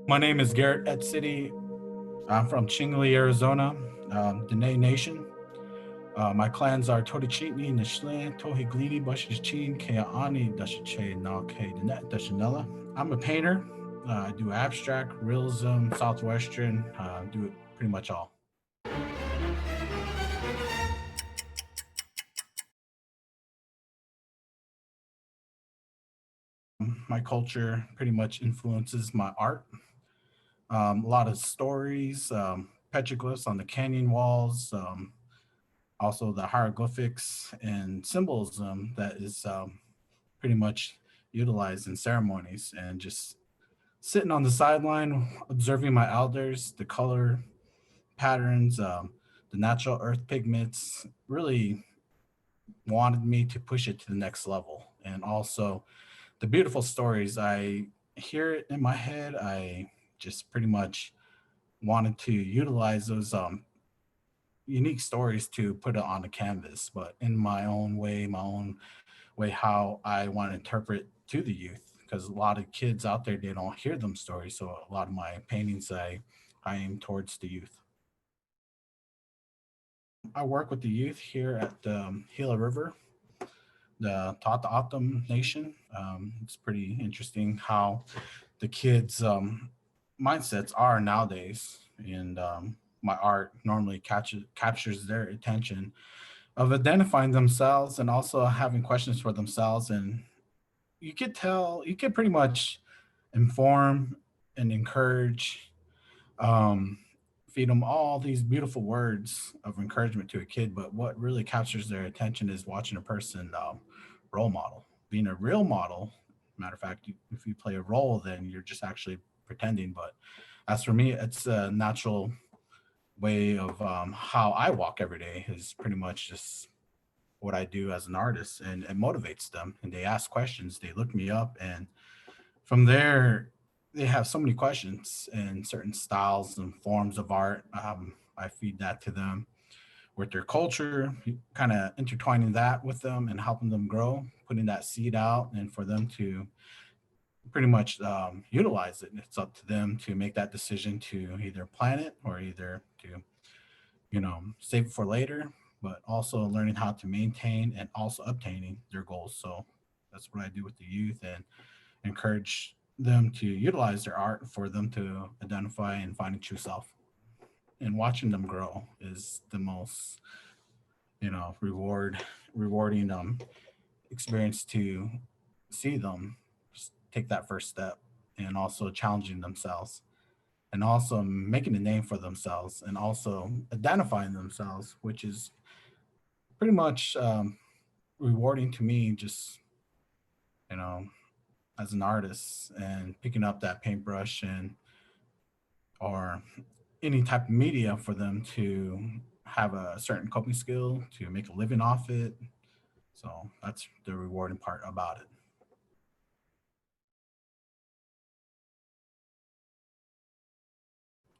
My name is Garrett Etsitty. I'm from Chingley, Arizona, Dene Nation. My clans are Todichitni, Nishlan, Tohiglini, Bushichin, Keaani, Dashiche, Nalke, Danet, Dashanella. I'm a painter. I do abstract, realism, Southwestern, do it pretty much all. My culture pretty much influences my art. A lot of stories, petroglyphs on the canyon walls, also the hieroglyphics and symbolism that is pretty much utilized in ceremonies, and just sitting on the sideline observing my elders, the color patterns, the natural earth pigments really wanted me to push it to the next level. And also the beautiful stories, I hear it in my head. I just pretty much wanted to utilize those unique stories to put it on the canvas, but in my own way how I want to interpret to the youth, because a lot of kids out there, they don't hear them stories. So a lot of my paintings, I aim towards the youth. I work with the youth here at the Gila River, the Tata Atom Nation. It's pretty interesting how the kids' mindsets are nowadays, and my art normally captures their attention of identifying themselves and also having questions for themselves. And you could pretty much inform and encourage, um, feed them all these beautiful words of encouragement to a kid. But what really captures their attention is watching a person role model, being a real model. Matter of fact, if you play a role, then you're just actually pretending. But as for me, it's a natural way of how I walk every day, is pretty much just what I do as an artist, and it motivates them. And they ask questions, they look me up, and from there, they have so many questions and certain styles and forms of art. I feed that to them with their culture, kind of intertwining that with them and helping them grow, putting that seed out, and for them to pretty much utilize it. It's up to them to make that decision to either plant it or either to, save it for later, but also learning how to maintain and also obtaining their goals. So that's what I do with the youth, and encourage them to utilize their art for them to identify and find a true self. And watching them grow is the most, rewarding experience, to see them take that first step, and also challenging themselves, and also making a name for themselves, and also identifying themselves, which is pretty much rewarding to me, just, you know as an artist, and picking up that paintbrush, and or any type of media for them to have a certain coping skill to make a living off it. So that's the rewarding part about it.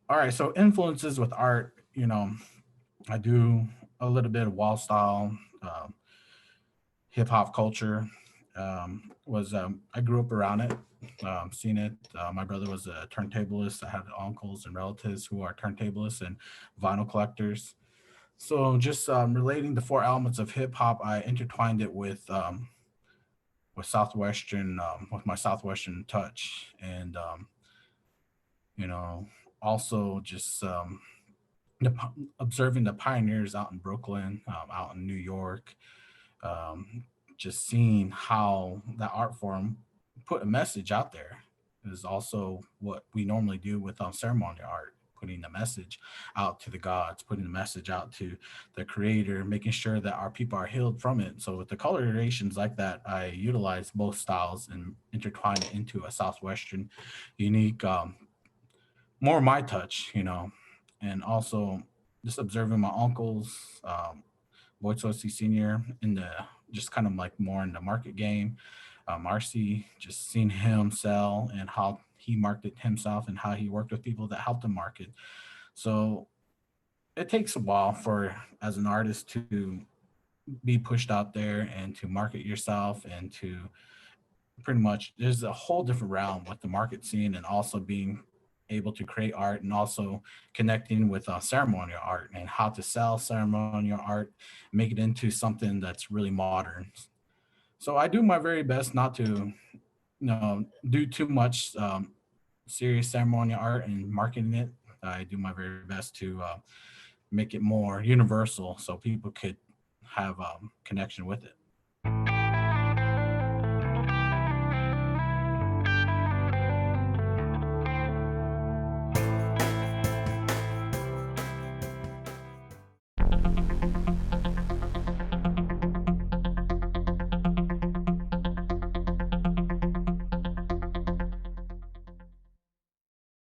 All right, so influences with art, I do a little bit of wall style, hip hop culture. Was I grew up around it, seen it. My brother was a turntablist. I had uncles and relatives who are turntablists and vinyl collectors. So just relating the four elements of hip hop, I intertwined it with southwestern, with my southwestern touch, and you know also just observing the pioneers out in Brooklyn, out in New York, um, just seeing how that art form put a message out there is also what we normally do with ceremonial art, putting the message out to the gods, putting the message out to the creator, making sure that our people are healed from it. So with the colorations like that, I utilize both styles and intertwine it into a southwestern unique, more my touch, and also just observing my uncles, Wojciechowski Senior, in the just kind of like more in the market game. Marcy, just seeing him sell and how he marketed himself and how he worked with people that helped him market. So it takes a while for as an artist to be pushed out there and to market yourself and to pretty much there's a whole different realm with the market scene and also being able to create art and also connecting with ceremonial art and how to sell ceremonial art, make it into something that's really modern. So I do my very best not to, do too much serious ceremonial art and marketing it. I do my very best to make it more universal so people could have connection with it.